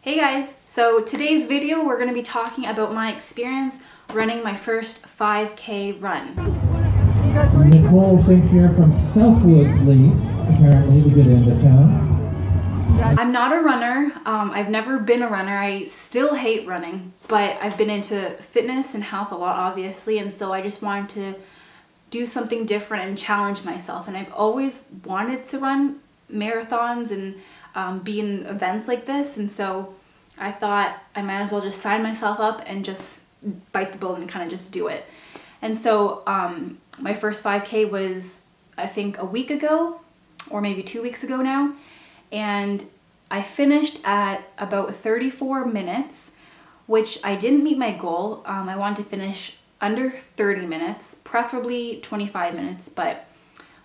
Hey guys! So today's video we're going to be talking about my experience running my first 5K run. Nicole St. Pierre from Southwoods Lee, apparently the good end of town. I'm not a runner. I've never been a runner. I still hate running, but I've been into fitness and health a lot, obviously, and so I just wanted to do something different and challenge myself. And I've always wanted to run marathons and be in events like this, and so I thought I might as well just sign myself up and just bite the bullet and kind of just do it. And so my first 5K was, I think, a week ago or maybe 2 weeks ago now, and I finished at about 34 minutes, which I didn't meet my goal. I wanted to finish under 30 minutes, preferably 25 minutes, but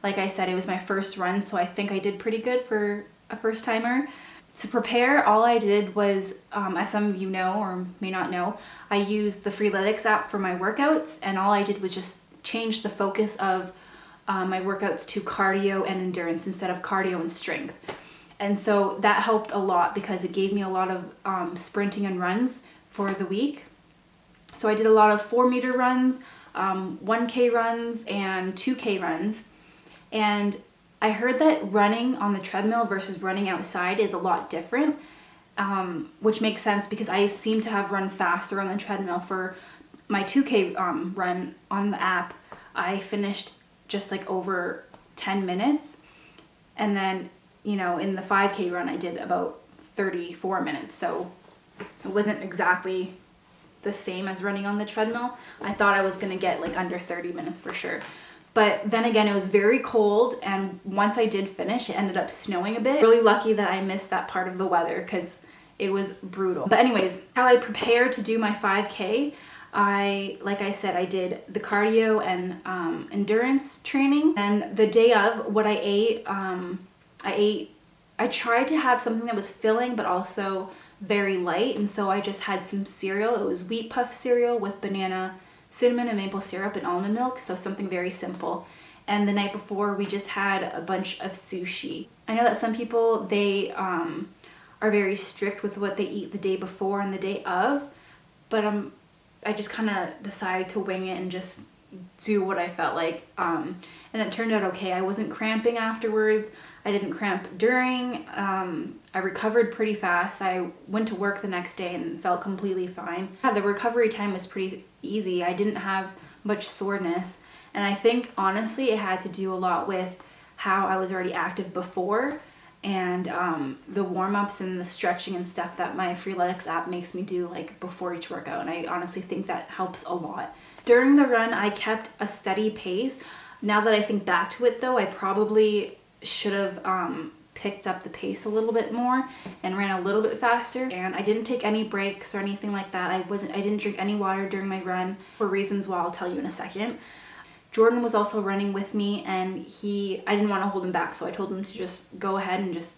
like I said, it was my first run, so I think I did pretty good for a first timer. To prepare, all I did was, as some of you know or may not know, I used the Freelectics app for my workouts, and all I did was just change the focus of my workouts to cardio and endurance instead of cardio and strength. And so that helped a lot because it gave me a lot of sprinting and runs for the week. So I did a lot of 4-meter runs, 1K runs, and 2K runs. And I heard that running on the treadmill versus running outside is a lot different, which makes sense because I seem to have run faster on the treadmill. For my 2K run on the app, I finished just like over 10 minutes. And then, you know, in the 5K run, I did about 34 minutes. So it wasn't exactly the same as running on the treadmill. I thought I was going to get like under 30 minutes for sure. But then again, it was very cold, and once I did finish, it ended up snowing a bit. Really lucky that I missed that part of the weather because it was brutal. But anyways, how I prepared to do my 5K, like I said, I did the cardio and endurance training. And the day of, what I ate, I tried to have something that was filling but also very light, and so I just had some cereal. It was wheat puff cereal with banana, cinnamon and maple syrup and almond milk, so something very simple. And the night before, we just had a bunch of sushi. I know that some people, they are very strict with what they eat the day before and the day of, but I just kind of decided to wing it and just do what I felt like. And it turned out okay. I wasn't cramping afterwards. I didn't cramp during. I recovered pretty fast. I went to work the next day and felt completely fine. Yeah, the recovery time was pretty easy. I didn't have much soreness. And I think, honestly, it had to do a lot with how I was already active before and the warm-ups and the stretching and stuff that my Freeletics app makes me do like before each workout. And I honestly think that helps a lot. During the run, I kept a steady pace. Now that I think back to it though, I probably should have picked up the pace a little bit more and ran a little bit faster. And I didn't take any breaks or anything like that. I didn't drink any water during my run for reasons I'll tell you in a second. Jordan was also running with me, and I didn't want to hold him back, so I told him to just go ahead and just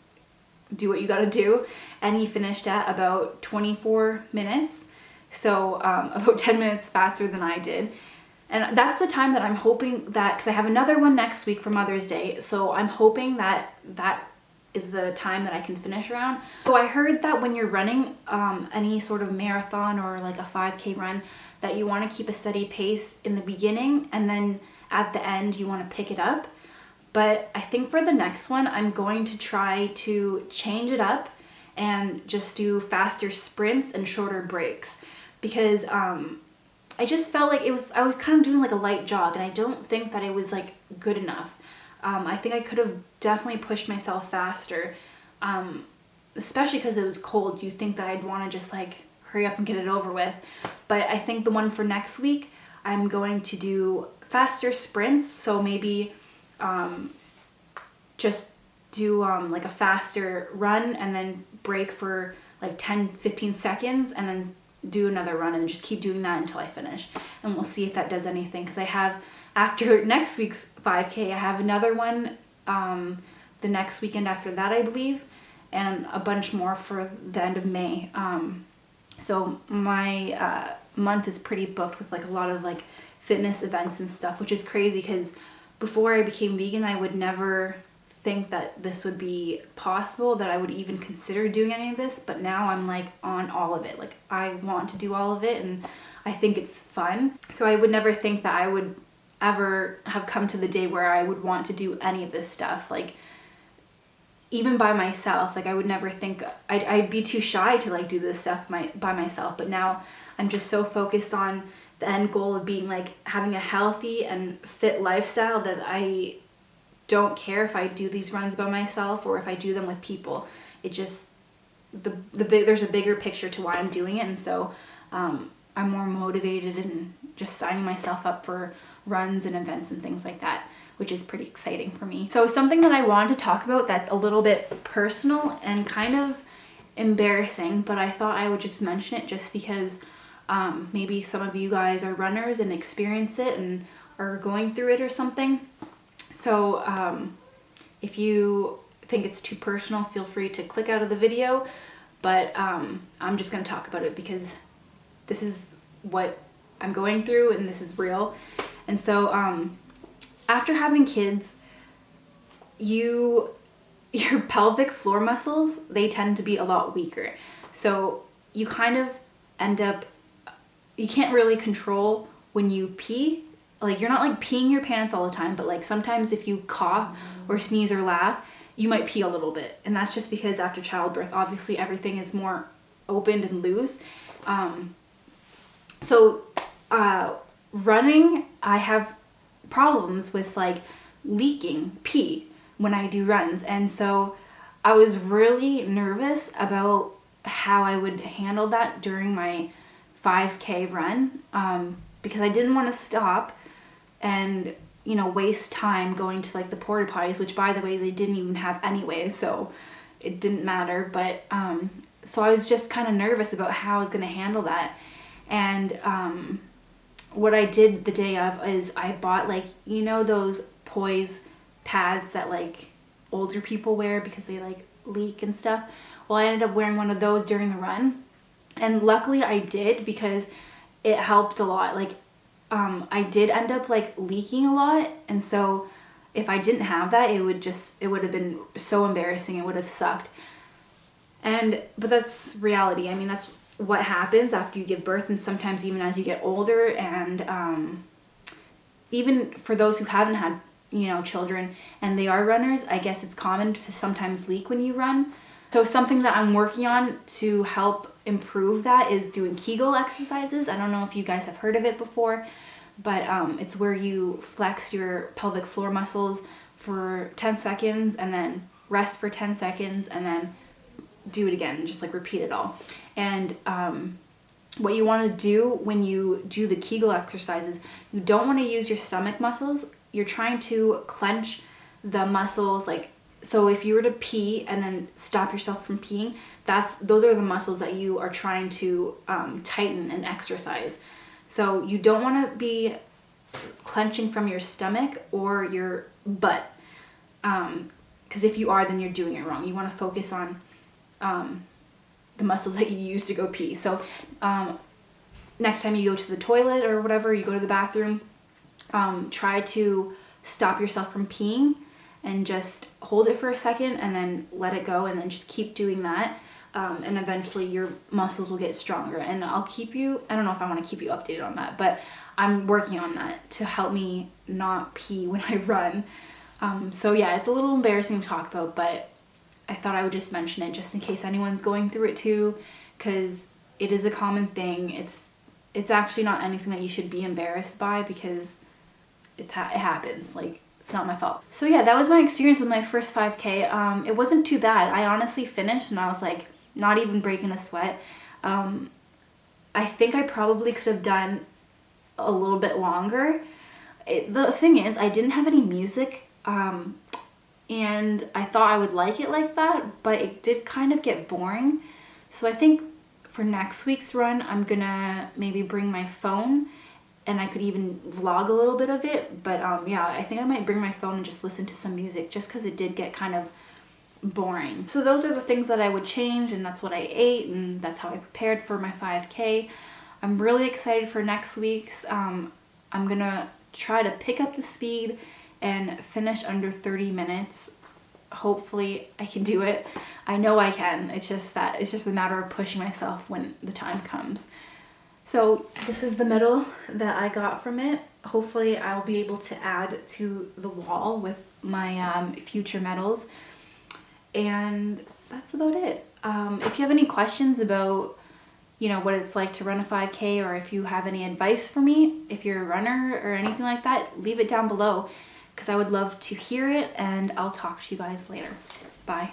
do what you gotta do. And he finished at about 24 minutes. So about 10 minutes faster than I did. And that's the time that I'm hoping that, because I have another one next week for Mother's Day, so I'm hoping that that is the time that I can finish around. So I heard that when you're running any sort of marathon or like a 5K run, that you want to keep a steady pace in the beginning, and then at the end you want to pick it up. But I think for the next one, I'm going to try to change it up and just do faster sprints and shorter breaks, because I just felt like I was kind of doing like a light jog, and I don't think that it was like good enough. I think I could have definitely pushed myself faster, especially because it was cold. You'd think that I'd want to just like hurry up and get it over with. But I think the one for next week, I'm going to do faster sprints. So maybe just do like a faster run and then break for like 10-15 seconds and then do another run, and just keep doing that until I finish. And we'll see if that does anything, because I have, after next week's 5K, I have another one the next weekend after that, I believe, and a bunch more for the end of May. So my month is pretty booked with like a lot of like fitness events and stuff, which is crazy because before I became vegan, I would never think that this would be possible, that I would even consider doing any of this, but now I'm like on all of it. Like I want to do all of it and I think it's fun. So I would never think that I would ever have come to the day where I would want to do any of this stuff. Like even by myself, like I would never think, I'd be too shy to like do this stuff by myself. But now I'm just so focused on the end goal of being like having a healthy and fit lifestyle that I don't care if I do these runs by myself or if I do them with people. It just, there's a bigger picture to why I'm doing it. And so I'm more motivated and just signing myself up for runs and events and things like that, which is pretty exciting for me. So something that I wanted to talk about that's a little bit personal and kind of embarrassing, but I thought I would just mention it just because maybe some of you guys are runners and experience it and are going through it or something. So if you think it's too personal, feel free to click out of the video, but I'm just going to talk about it because this is what I'm going through and this is real. And so after having kids, your pelvic floor muscles, they tend to be a lot weaker. So you kind of end up, you can't really control when you pee. Like you're not like peeing your pants all the time, but like sometimes if you cough or sneeze or laugh, you might pee a little bit. And that's just because after childbirth, obviously everything is more opened and loose. Running, I have problems with like leaking pee when I do runs. And so I was really nervous about how I would handle that during my 5K run, because I didn't want to stop and, you know, waste time going to like the porta potties, which by the way, they didn't even have anyway, so it didn't matter. But so I was just kind of nervous about how I was going to handle that. And what I did the day of is I bought like, you know, those poise pads that like older people wear because they like leak and stuff. Well, I ended up wearing one of those during the run, and luckily I did because it helped a lot. Like I did end up like leaking a lot, and so if I didn't have that, it would have been so embarrassing. It would have sucked. But that's reality. I mean, that's what happens after you give birth, and sometimes even as you get older. And even for those who haven't had, you know, children and they are runners, I guess it's common to sometimes leak when you run. So something that I'm working on to help improve that is doing Kegel exercises. I don't know if you guys have heard of it before, but it's where you flex your pelvic floor muscles for 10 seconds and then rest for 10 seconds and then do it again, just like repeat it all. And what you want to do when you do the Kegel exercises, you don't want to use your stomach muscles. You're trying to clench the muscles, like, so if you were to pee and then stop yourself from peeing, those are the muscles that you are trying to tighten and exercise. So you don't want to be clenching from your stomach or your butt, because if you are, then you're doing it wrong. You want to focus on the muscles that you use to go pee. So next time you go to the toilet or whatever, you go to the bathroom, try to stop yourself from peeing and just hold it for a second and then let it go, and then just keep doing that. And eventually your muscles will get stronger. And I'll keep you, I don't know if I want to keep you updated on that, but I'm working on that to help me not pee when I run. So yeah, it's a little embarrassing to talk about, but I thought I would just mention it just in case anyone's going through it too, because it is a common thing. It's actually not anything that you should be embarrassed by, because it happens. Like, it's not my fault. So yeah, that was my experience with my first 5K. It wasn't too bad. I honestly finished and I was like not even breaking a sweat. I think I probably could have done a little bit longer. The thing is, I didn't have any music, and I thought I would like it like that, but it did kind of get boring. So I think for next week's run, I'm gonna maybe bring my phone, and I could even vlog a little bit of it. But yeah, I think I might bring my phone and just listen to some music, just because it did get kind of boring. So those are the things that I would change, and that's what I ate, and that's how I prepared for my 5K. I'm really excited for next week's. I'm gonna try to pick up the speed and finish under 30 minutes. hopefully I can do it. I know I can. It's just a matter of pushing myself when the time comes. So this is the medal that I got from it. Hopefully I'll be able to add to the wall with my future medals. And that's about it. If you have any questions about, you know, what it's like to run a 5K, or if you have any advice for me, if you're a runner or anything like that, leave it down below because I would love to hear it, and I'll talk to you guys later. Bye.